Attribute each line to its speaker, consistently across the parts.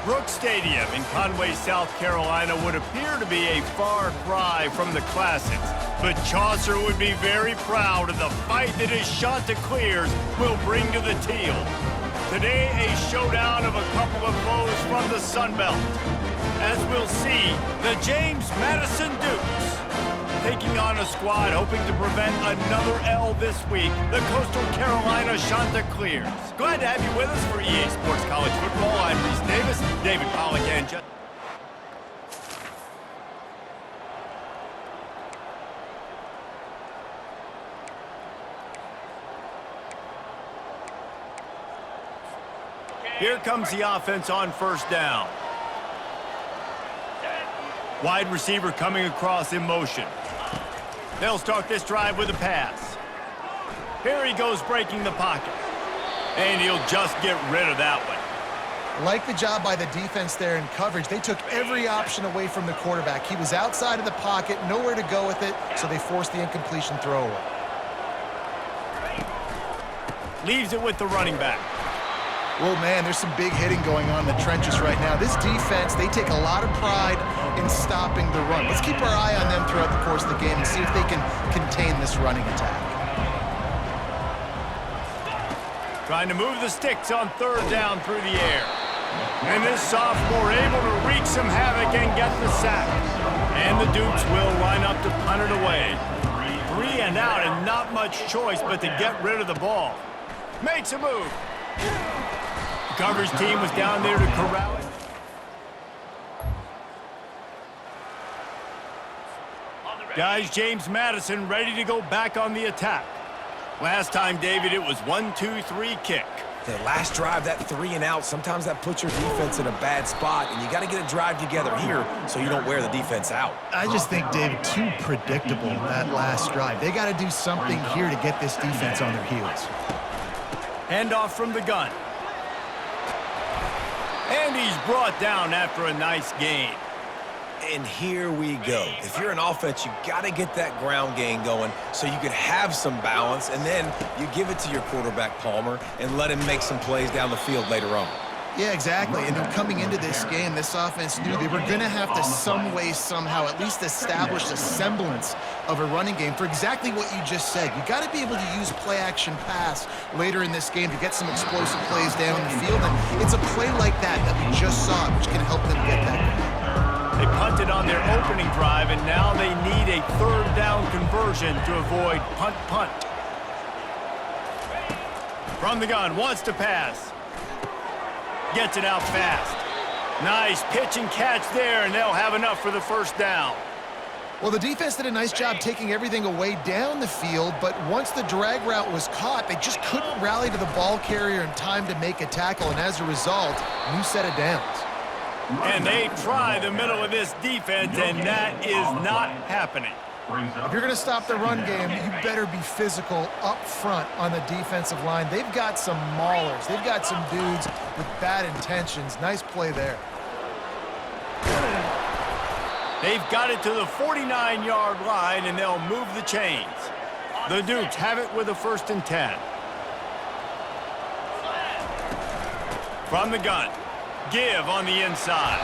Speaker 1: Brooks Stadium in Conway, South Carolina would appear to be a far cry from the classics, but Chaucer would be very proud of the fight that his Chanticleers will bring to the teal. Today, a showdown of a couple of foes from the Sun Belt. As we'll see, the James Madison Dukes taking on a squad hoping to prevent another L this week, the Coastal Carolina Chanticleers. Glad to have you with us for EA Sports College Football. I'm Reese Davis, David Pollack, and Here comes the offense on first down. Wide receiver coming across in motion. They'll start this drive with a pass. Here he goes breaking the pocket. And he'll just get rid of that one.
Speaker 2: Like the job by the defense there in coverage. They took every option away from the quarterback. He was outside of the pocket, nowhere to go with it, so they forced the incompletion throwaway.
Speaker 1: Leaves it with the running back.
Speaker 2: Well, man, there's some big hitting going on in the trenches right now. This defense, they take a lot of pride in stopping the run. Let's keep our eye on them throughout the course of the game and see if they can contain this running attack.
Speaker 1: Trying to move the sticks on third down through the air. And this sophomore able to wreak some havoc and get the sack. And the Dukes will line up to punt it away. 3 and out and not much choice but to get rid of the ball. Makes a move. The coverage team was down there to corral it. Guys, James Madison ready to go back on the attack. Last time, David, it was 1-2-3 kick.
Speaker 3: The last drive, that 3 and out, sometimes that puts your defense in a bad spot, and you got to get a drive together here so you don't wear the defense out.
Speaker 2: I just think, David, too predictable that last drive. They got to do something here to get this defense on their heels.
Speaker 1: Handoff from the gun. And he's brought down after a nice gain.
Speaker 3: And here we go. If you're an offense, you got to get that ground game going so you can have some balance, and then you give it to your quarterback, Palmer, and let him make some plays down the field later on.
Speaker 2: Yeah, exactly. And coming into this game, this offense knew they were going to have to some way, somehow, at least establish a semblance of a running game for exactly what you just said. You got to be able to use play-action pass later in this game to get some explosive plays down the field. And it's a play like that we just saw, which can help them get that going.
Speaker 1: They punted on their opening drive, and now they need a third down conversion to avoid punt. From the gun, wants to pass. Gets it out fast. Nice pitch and catch there, and they'll have enough for the first down.
Speaker 2: Well, the defense did a nice job taking everything away down the field, but once the drag route was caught, they just couldn't rally to the ball carrier in time to make a tackle, and as a result, new set of downs.
Speaker 1: And they try the middle of this defense, and that is not happening.
Speaker 2: If you're going to stop the run game, you better be physical up front on the defensive line. They've got some maulers. They've got some dudes with bad intentions. Nice play there.
Speaker 1: They've got it to the 49-yard line, and they'll move the chains. The Dukes have it with a 1st and 10. From the gun. Give on the inside.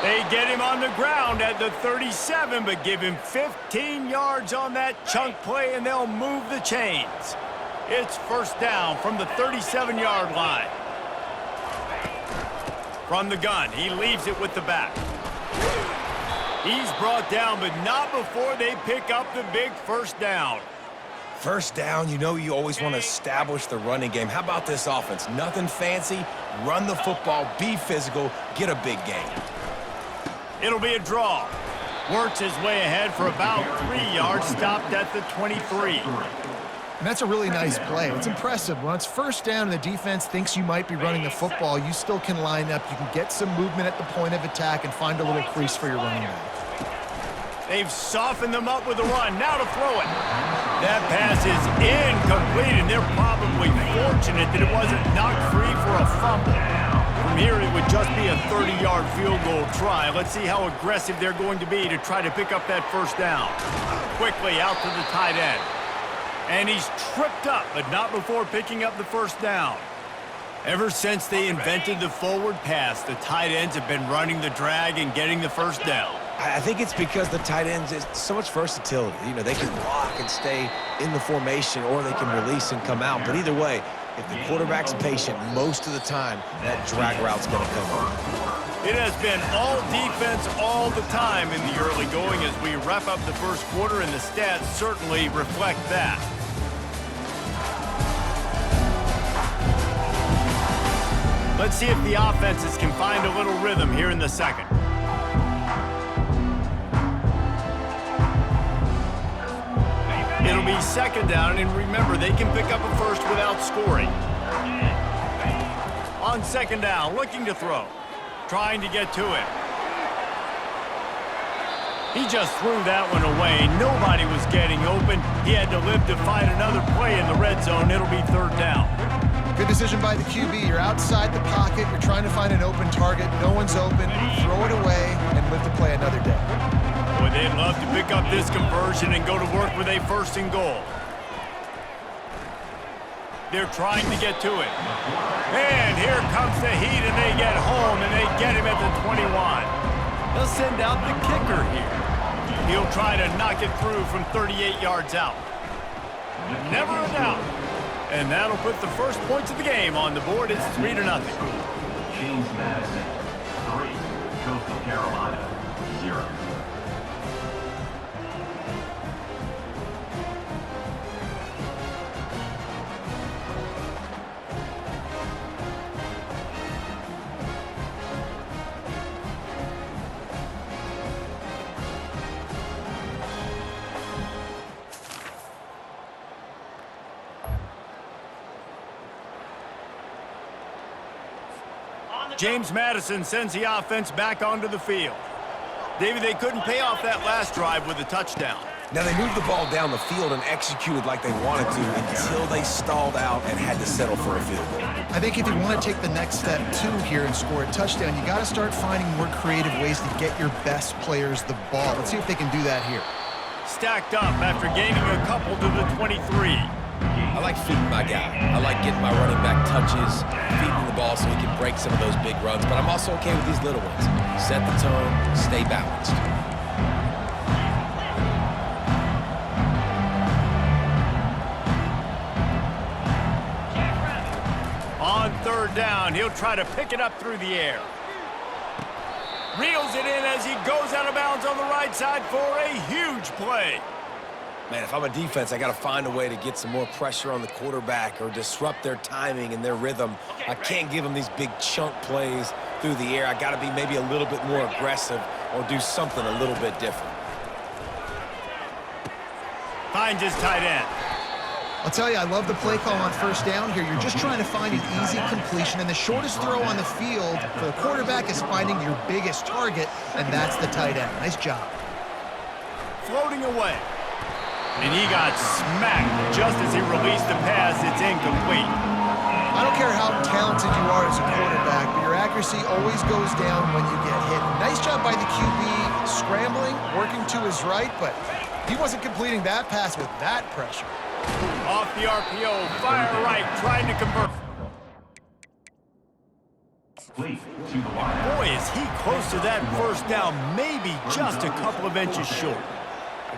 Speaker 1: They get him on the ground at the 37, but give him 15 yards on that chunk play, and they'll move the chains. It's first down from the 37-yard line. From the gun, he leaves it with the back. He's brought down, but not before they pick up the big first down.
Speaker 3: First down, you know you always want to establish the running game. How about this offense? Nothing fancy. Run the football, be physical, get a big gain.
Speaker 1: It'll be a draw. Works his way ahead for about 3 yards, stopped at the 23.
Speaker 2: And that's a really nice play. It's impressive. When it's first down and the defense thinks you might be running the football, you still can line up. You can get some movement at the point of attack and find a little crease for your running back.
Speaker 1: They've softened them up with a run. Now to throw it. That pass is incomplete, and they're probably fortunate that it wasn't knocked free for a fumble. From here, it would just be a 30-yard field goal try. Let's see how aggressive they're going to be to try to pick up that first down. Quickly out to the tight end. And he's tripped up, but not before picking up the first down. Ever since they invented the forward pass, the tight ends have been running the drag and getting the first down.
Speaker 3: I think it's because the tight ends is so much versatility. You know, they can block and stay in the formation, or they can release and come out. But either way, if the quarterback's patient, most of the time, that drag route's going to come up.
Speaker 1: It has been all defense all the time in the early going as we wrap up the first quarter, and the stats certainly reflect that. Let's see if the offenses can find a little rhythm here in the second. It'll be second down, and remember, they can pick up a first without scoring. On second down, looking to throw. Trying to get to it. He just threw that one away. Nobody was getting open. He had to live to find another play in the red zone. It'll be third down.
Speaker 2: Good decision by the QB. You're outside the pocket. You're trying to find an open target. No one's open. Throw it away and live to play another day.
Speaker 1: Boy, they'd love to pick up this conversion and go to work with a first and goal. They're trying to get to it. And here comes the heat, and they get home, and they get him at the 21. They'll send out the kicker here. He'll try to knock it through from 38 yards out. Never a doubt. And that'll put the first points of the game on the board. It's 3-0.
Speaker 4: James Madison, 3. Coastal Carolina, 0.
Speaker 1: James Madison sends the offense back onto the field. David, they couldn't pay off that last drive with a touchdown.
Speaker 3: Now, they moved the ball down the field and executed like they wanted to until they stalled out and had to settle for a field goal.
Speaker 2: I think if you want to take the next step, too, here and score a touchdown, you got to start finding more creative ways to get your best players the ball. Let's see if they can do that here.
Speaker 1: Stacked up after gaining a couple to the 23.
Speaker 3: I like feeding my guy. I like getting my running back touches, feeding the ball so he can break some of those big runs. But I'm also okay with these little ones. Set the tone, stay balanced.
Speaker 1: On third down, he'll try to pick it up through the air. Reels it in as he goes out of bounds on the right side for a huge play.
Speaker 3: Man, if I'm a defense, I got to find a way to get some more pressure on the quarterback or disrupt their timing and their rhythm. I can't give them these big chunk plays through the air. I got to be maybe a little bit more aggressive or do something a little bit different.
Speaker 1: Finds his tight end.
Speaker 2: I'll tell you, I love the play call on first down here. You're just trying to find an easy completion, and the shortest throw on the field for the quarterback is finding your biggest target, and that's the tight end. Nice job.
Speaker 1: Floating away. And he got smacked just as he released the pass. It's incomplete.
Speaker 2: I don't care how talented you are as a quarterback, but your accuracy always goes down when you get hit. Nice job by the QB scrambling, working to his right, but he wasn't completing that pass with that pressure.
Speaker 1: Off the RPO, fire right, trying to convert. Boy, is he close to that first down, maybe just a couple of inches short.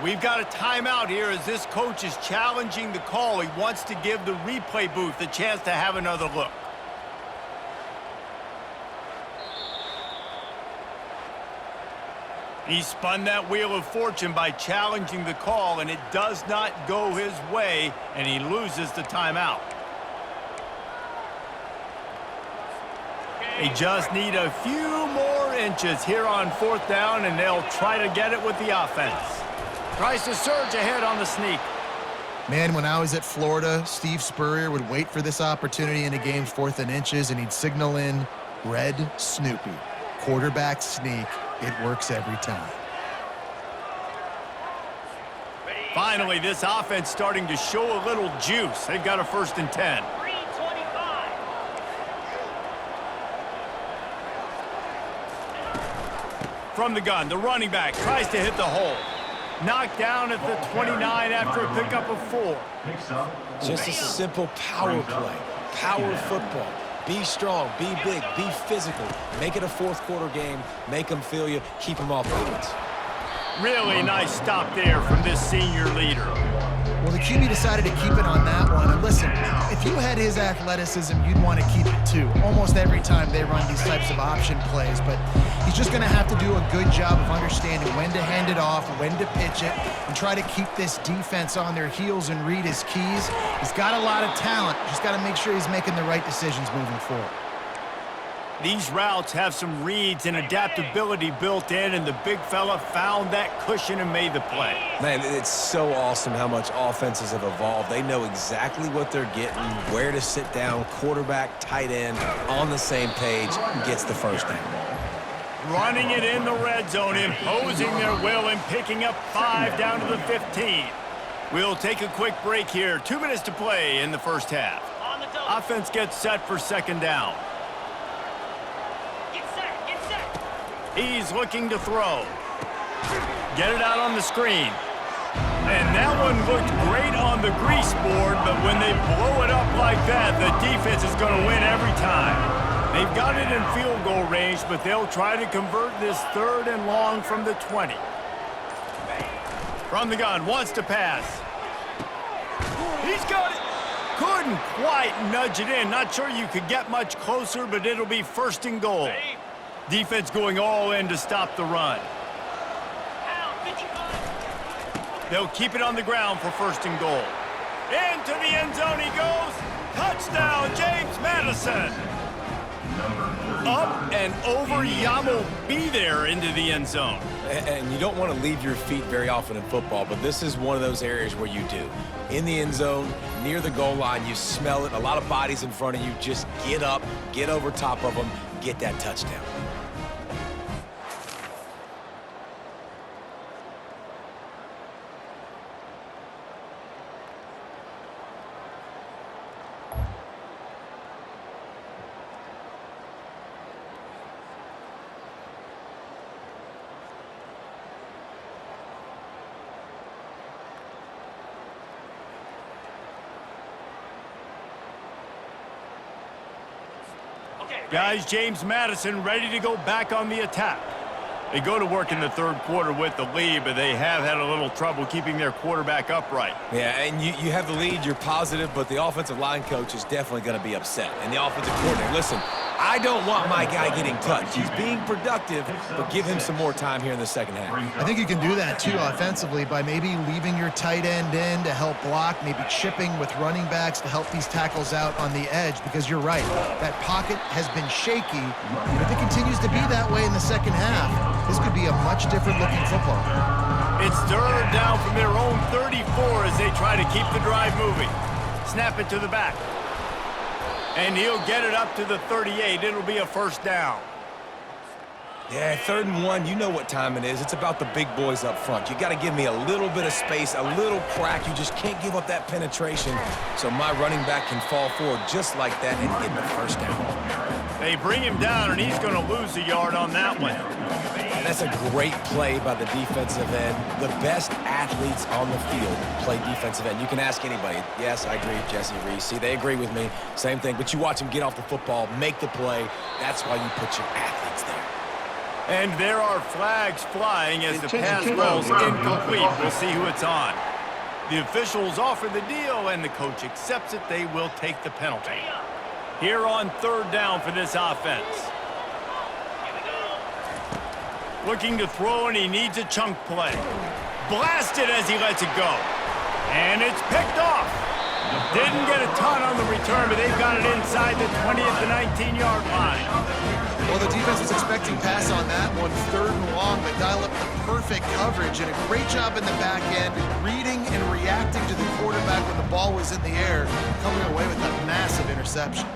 Speaker 1: We've got a timeout here as this coach is challenging the call. He wants to give the replay booth a chance to have another look. He spun that wheel of fortune by challenging the call, and it does not go his way, and he loses the timeout. They just need a few more inches here on fourth down, and they'll try to get it with the offense. Tries to surge ahead on the sneak.
Speaker 2: Man, when I was at Florida, Steve Spurrier would wait for this opportunity in a game's 4th and inches, and he'd signal in Red Snoopy. Quarterback sneak. It works every time.
Speaker 1: Finally, this offense starting to show a little juice. They've got a 1st and 10. From the gun, the running back tries to hit the hole. Knocked down at the 29 after a pickup of 4.
Speaker 3: Just a simple power play, power football. Be strong, be big, be physical. Make it a fourth quarter game. Make them feel you. Keep them off balance.
Speaker 1: Really nice stop there from this senior leader.
Speaker 2: Well, the QB decided to keep it on that one. And listen, if you had his athleticism, you'd want to keep it too. Almost every time they run these types of option plays. But he's just going to have to do a good job of understanding when to hand it off, when to pitch it, and try to keep this defense on their heels and read his keys. He's got a lot of talent. Just got to make sure he's making the right decisions moving forward.
Speaker 1: These routes have some reads and adaptability built in, and the big fella found that cushion and made the play.
Speaker 3: Man, it's so awesome how much offenses have evolved. They know exactly what they're getting, where to sit down, quarterback, tight end, on the same page, gets the first down.
Speaker 1: Running it in the red zone, imposing their will and picking up 5 down to the 15. We'll take a quick break here. 2 minutes to play in the first half. Offense gets set for second down. He's looking to throw. Get it out on the screen. And that one looked great on the grease board, but when they blow it up like that, the defense is going to win every time. They've got it in field goal range, but they'll try to convert this 3rd and long from the 20. From the gun, wants to pass. He's got it. Couldn't quite nudge it in. Not sure you could get much closer, but it'll be 1st and goal. Defense going all in to stop the run. They'll keep it on the ground for 1st and goal. Into the end zone he goes. Touchdown, James Madison. Up and over. Yamo be there into the end zone.
Speaker 3: And you don't want to leave your feet very often in football, but this is one of those areas where you do. In the end zone, near the goal line, you smell it. A lot of bodies in front of you. Just get up, get over top of them, get that touchdown.
Speaker 1: Guys, James Madison ready to go back on the attack. They go to work in the 3rd quarter with the lead, but they have had a little trouble keeping their quarterback upright.
Speaker 3: Yeah, and you have the lead, you're positive, but the offensive line coach is definitely going to be upset. And the offensive coordinator, listen, I don't want my guy getting touched. He's being productive, but give him some more time here in the second half.
Speaker 2: I think you can do that, too, offensively, by maybe leaving your tight end in to help block, maybe chipping with running backs to help these tackles out on the edge, because you're right. That pocket has been shaky, and if it continues to be that way in the second half, this could be a much different-looking football.
Speaker 1: It's 3rd down from their own 34 as they try to keep the drive moving. Snap it to the back. And he'll get it up to the 38. It'll be a 1st down.
Speaker 3: Yeah, 3rd and 1, you know what time it is. It's about the big boys up front. You got to give me a little bit of space, a little crack. You just can't give up that penetration so my running back can fall forward just like that and get the 1st down.
Speaker 1: They bring him down, and he's going to lose a yard on that one.
Speaker 3: And that's a great play by the defensive end. The best athletes on the field play defensive end. You can ask anybody. Yes, I agree, Jesse Reese. See, they agree with me. Same thing. But you watch them get off the football, make the play. That's why you put your athletes there.
Speaker 1: And there are flags flying as the pass rolls incomplete. We'll see who it's on. The officials offer the deal, and the coach accepts it. They will take the penalty. Here on 3rd down for this offense. Looking to throw, and he needs a chunk play. Blasted as he lets it go. And it's picked off. Didn't get a ton on the return, but they've got it inside the 20 at the 19-yard line.
Speaker 2: Well, the defense was expecting pass on that one, 3rd and long, but dial up the perfect coverage and a great job in the back end, reading and reacting to the quarterback when the ball was in the air, coming away with a massive interception.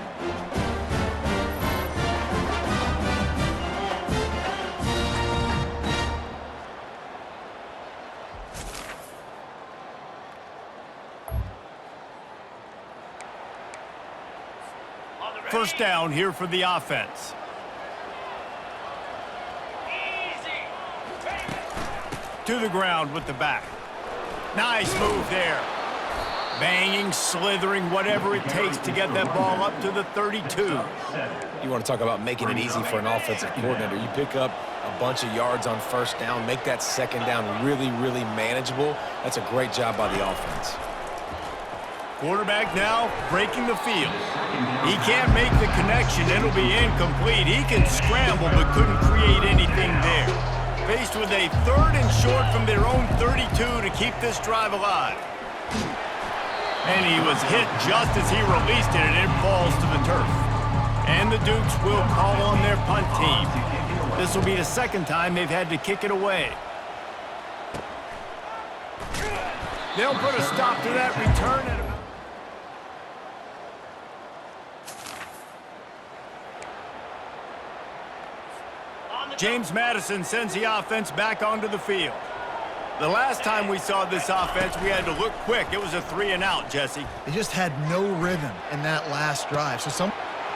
Speaker 1: First down here for the offense. To the ground with the back. Nice move there. Banging, slithering, whatever it takes to get that ball up to the 32.
Speaker 3: You want to talk about making it easy for an offensive coordinator. You pick up a bunch of yards on first down, make that second down really, really manageable. That's a great job by the offense.
Speaker 1: Quarterback now breaking the field. He can't make the connection. It'll be incomplete. He can scramble but couldn't create anything there. Faced with a 3rd and short from their own 32 to keep this drive alive. And he was hit just as he released it, and it falls to the turf. And the Dukes will call on their punt team. This will be the 2nd time they've had to kick it away. They'll put a stop to that return at about... James Madison sends the offense back onto the field. The last time we saw this offense, we had to look quick. It was a 3-and-out, Jesse.
Speaker 2: They just had no rhythm in that last drive. So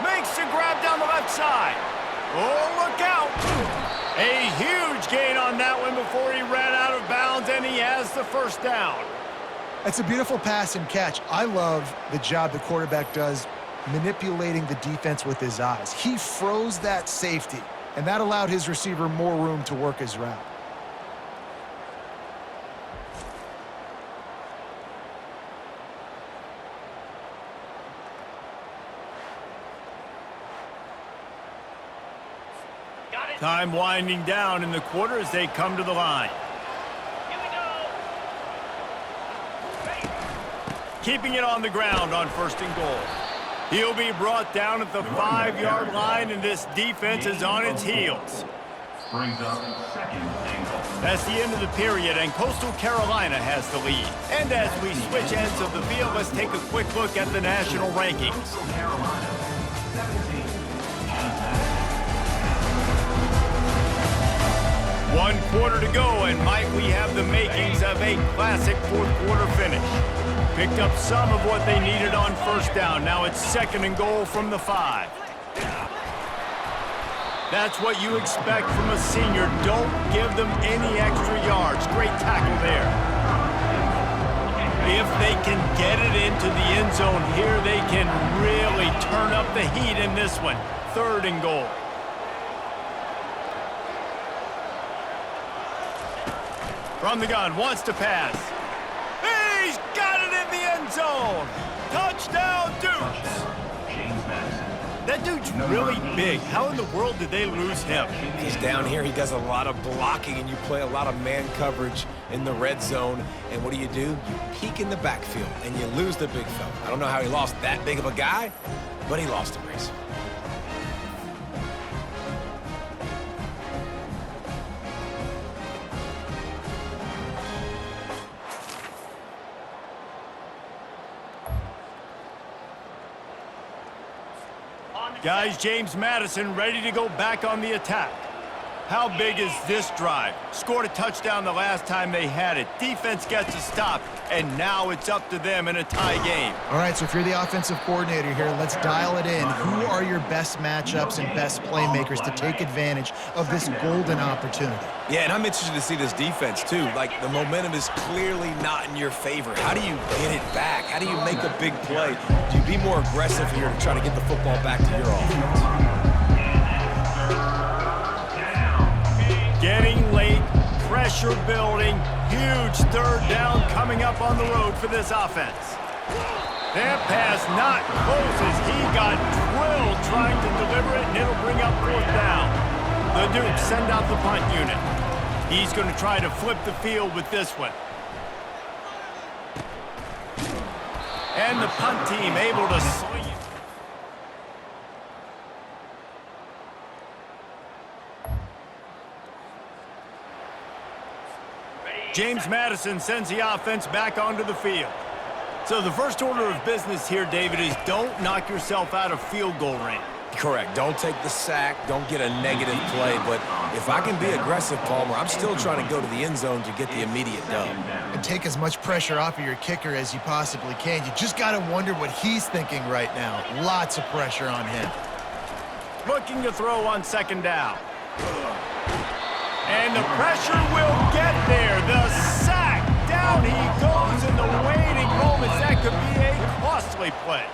Speaker 1: Makes the grab down the left side. Oh, look out. A huge gain on that one before he ran out of bounds, and he has the 1st down.
Speaker 2: It's a beautiful pass and catch. I love the job the quarterback does manipulating the defense with his eyes. He froze that safety, and that allowed his receiver more room to work his route.
Speaker 1: Time winding down in the quarter as they come to the line. Keeping it on the ground on 1st and goal. He'll be brought down at the 5-yard line, and this defense is on its heels.
Speaker 4: Brings up 2nd and goal.
Speaker 1: That's the end of the period, and Coastal Carolina has the lead. And as we switch ends of the field, let's take a quick look at the national rankings.
Speaker 4: Coastal Carolina, 17.
Speaker 1: 1 quarter to go, and might we have the makings of a classic 4th quarter finish. Picked up some of what they needed on 1st down. Now it's 2nd and goal from the 5. That's what you expect from a senior. Don't give them any extra yards. Great tackle there. If they can get it into the end zone here, they can really turn up the heat in this one. 3rd and goal. From the gun, wants to pass. He's got it in the end zone. Touchdown, Dukes.
Speaker 4: James Madison.
Speaker 1: That dude's really big. How in the world did they lose him?
Speaker 3: He's down here. He does a lot of blocking, and you play a lot of man coverage in the red zone. And what do? You peek in the backfield, and you lose the big fella. I don't know how he lost that big of a guy, but he lost a race.
Speaker 1: Guys, James Madison ready to go back on the attack. How big is this drive? Scored a touchdown the last time they had it. Defense gets a stop, and now it's up to them in a tie game.
Speaker 2: All right, so if you're the offensive coordinator here, let's dial it in. Who are your best matchups and best playmakers to take advantage of this golden opportunity?
Speaker 3: Yeah, and I'm interested to see this defense, too. Like, the momentum is clearly not in your favor. How do you get it back? How do you make a big play? Do you be more aggressive here to try to get the football back to your offense?
Speaker 1: Getting late, pressure building, huge 3rd down coming up on the road for this offense. That pass not close as he got drilled trying to deliver it, and it'll bring up 4th down. The Dukes send out the punt unit. He's going to try to flip the field with this one. And the punt team able to sling it. James Madison sends the offense back onto the field. So the first order of business here, David, is don't knock yourself out of field goal range.
Speaker 3: Correct. Don't take the sack. Don't get a negative play. But if I can be aggressive, Palmer, I'm still trying to go to the end zone to get the immediate dub.
Speaker 2: And take as much pressure off of your kicker as you possibly can. You just got to wonder what he's thinking right now. Lots of pressure on him.
Speaker 1: Looking to throw on 2nd down. And the pressure will get there. The sack. Down he goes in the waiting moment. moments, that could be a costly play.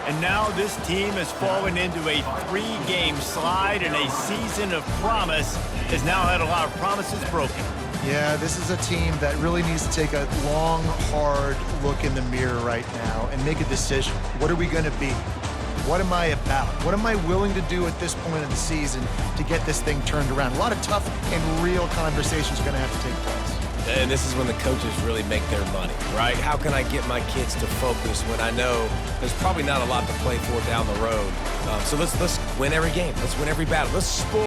Speaker 1: And now this team has fallen into a 3-game slide, and a season of promise has now had a lot of promises broken.
Speaker 2: Yeah, this is a team that really needs to take a long, hard look in the mirror right now and make a decision. What are we going to be? What am I about? What am I willing to do at this point in the season to get this thing turned around? A lot of tough and real conversations are going to have to take place.
Speaker 3: And this is when the coaches really make their money, right? How can I get my kids to focus when I know there's probably not a lot to play for down the road? So let's win every game. Let's win every battle. Let's spoil